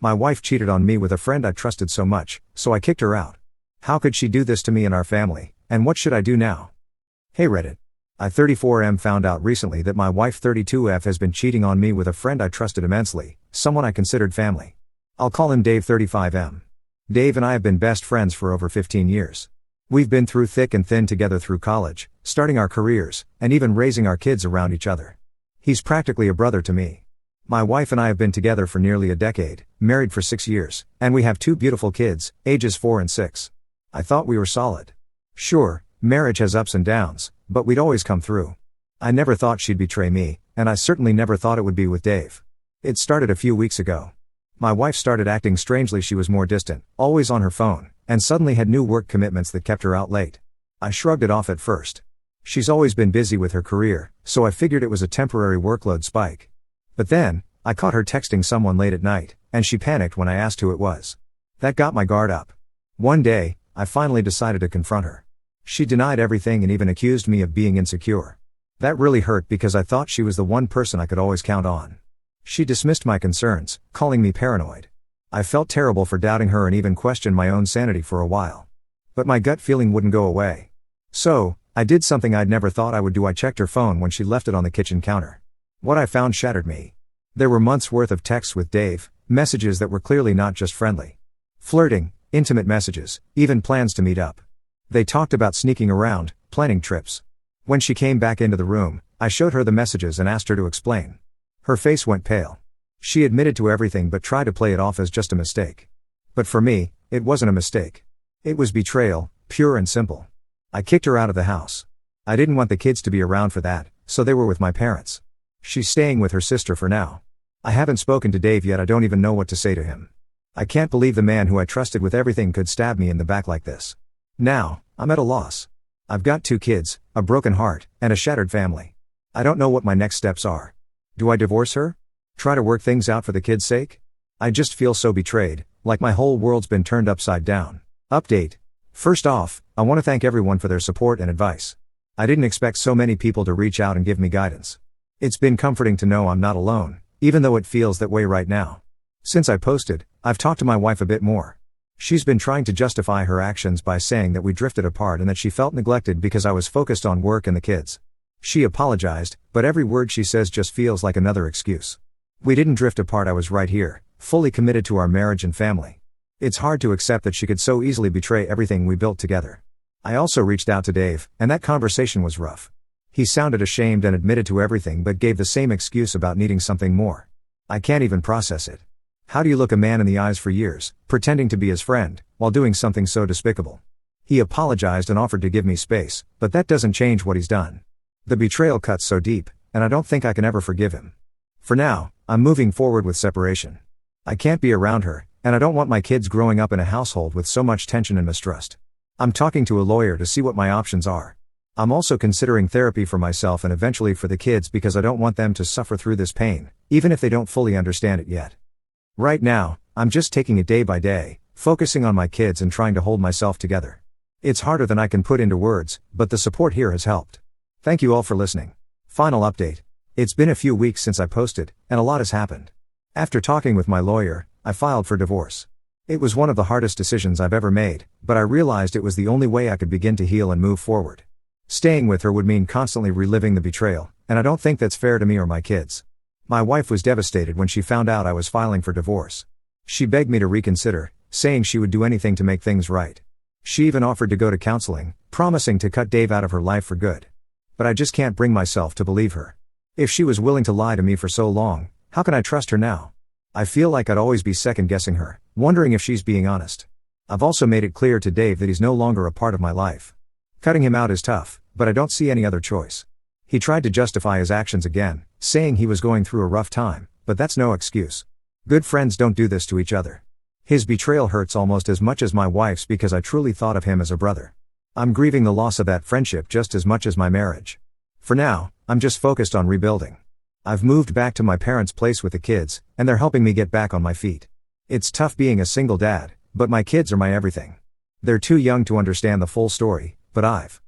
My wife cheated on me with a friend I trusted so much, so I kicked her out. How could she do this to me and our family, and what should I do now? Hey Reddit. I 34M found out recently that my wife 32F has been cheating on me with a friend I trusted immensely, someone I considered family. I'll call him Dave 35M. Dave and I have been best friends for over 15 years. We've been through thick and thin together through college, starting our careers, and even raising our kids around each other. He's practically a brother to me. My wife and I have been together for nearly a decade, married for 6 years, and we have 2 beautiful kids, ages 4 and 6. I thought we were solid. Sure, marriage has ups and downs, but we'd always come through. I never thought she'd betray me, and I certainly never thought it would be with Dave. It started a few weeks ago. My wife started acting strangely. She was more distant, always on her phone, and suddenly had new work commitments that kept her out late. I shrugged it off at first. She's always been busy with her career, so I figured it was a temporary workload spike. But then, I caught her texting someone late at night, and she panicked when I asked who it was. That got my guard up. One day, I finally decided to confront her. She denied everything and even accused me of being insecure. That really hurt because I thought she was the one person I could always count on. She dismissed my concerns, calling me paranoid. I felt terrible for doubting her and even questioned my own sanity for a while. But my gut feeling wouldn't go away. So, I did something I'd never thought I would do. I checked her phone when she left it on the kitchen counter. What I found shattered me. There were months' worth of texts with Dave, messages that were clearly not just friendly. Flirting, intimate messages, even plans to meet up. They talked about sneaking around, planning trips. When she came back into the room, I showed her the messages and asked her to explain. Her face went pale. She admitted to everything but tried to play it off as just a mistake. But for me, it wasn't a mistake. It was betrayal, pure and simple. I kicked her out of the house. I didn't want the kids to be around for that, so they were with my parents. She's staying with her sister for now. I haven't spoken to Dave yet. I don't even know what to say to him. I can't believe the man who I trusted with everything could stab me in the back like this. Now, I'm at a loss. I've got 2 kids, a broken heart, and a shattered family. I don't know what my next steps are. Do I divorce her? Try to work things out for the kids' sake? I just feel so betrayed, like my whole world's been turned upside down. Update. First off, I want to thank everyone for their support and advice. I didn't expect so many people to reach out and give me guidance. It's been comforting to know I'm not alone, even though it feels that way right now. Since I posted, I've talked to my wife a bit more. She's been trying to justify her actions by saying that we drifted apart and that she felt neglected because I was focused on work and the kids. She apologized, but every word she says just feels like another excuse. We didn't drift apart. I was right here, fully committed to our marriage and family. It's hard to accept that she could so easily betray everything we built together. I also reached out to Dave, and that conversation was rough. He sounded ashamed and admitted to everything but gave the same excuse about needing something more. I can't even process it. How do you look a man in the eyes for years, pretending to be his friend, while doing something so despicable? He apologized and offered to give me space, but that doesn't change what he's done. The betrayal cuts so deep, and I don't think I can ever forgive him. For now, I'm moving forward with separation. I can't be around her, and I don't want my kids growing up in a household with so much tension and mistrust. I'm talking to a lawyer to see what my options are. I'm also considering therapy for myself and eventually for the kids because I don't want them to suffer through this pain, even if they don't fully understand it yet. Right now, I'm just taking it day by day, focusing on my kids and trying to hold myself together. It's harder than I can put into words, but the support here has helped. Thank you all for listening. Final update. It's been a few weeks since I posted, and a lot has happened. After talking with my lawyer, I filed for divorce. It was one of the hardest decisions I've ever made, but I realized it was the only way I could begin to heal and move forward. Staying with her would mean constantly reliving the betrayal, and I don't think that's fair to me or my kids. My wife was devastated when she found out I was filing for divorce. She begged me to reconsider, saying she would do anything to make things right. She even offered to go to counseling, promising to cut Dave out of her life for good. But I just can't bring myself to believe her. If she was willing to lie to me for so long, how can I trust her now? I feel like I'd always be second-guessing her, wondering if she's being honest. I've also made it clear to Dave that he's no longer a part of my life. Cutting him out is tough, but I don't see any other choice. He tried to justify his actions again, saying he was going through a rough time, but that's no excuse. Good friends don't do this to each other. His betrayal hurts almost as much as my wife's because I truly thought of him as a brother. I'm grieving the loss of that friendship just as much as my marriage. For now, I'm just focused on rebuilding. I've moved back to my parents' place with the kids, and they're helping me get back on my feet. It's tough being a single dad, but my kids are my everything. They're too young to understand the full story, but I've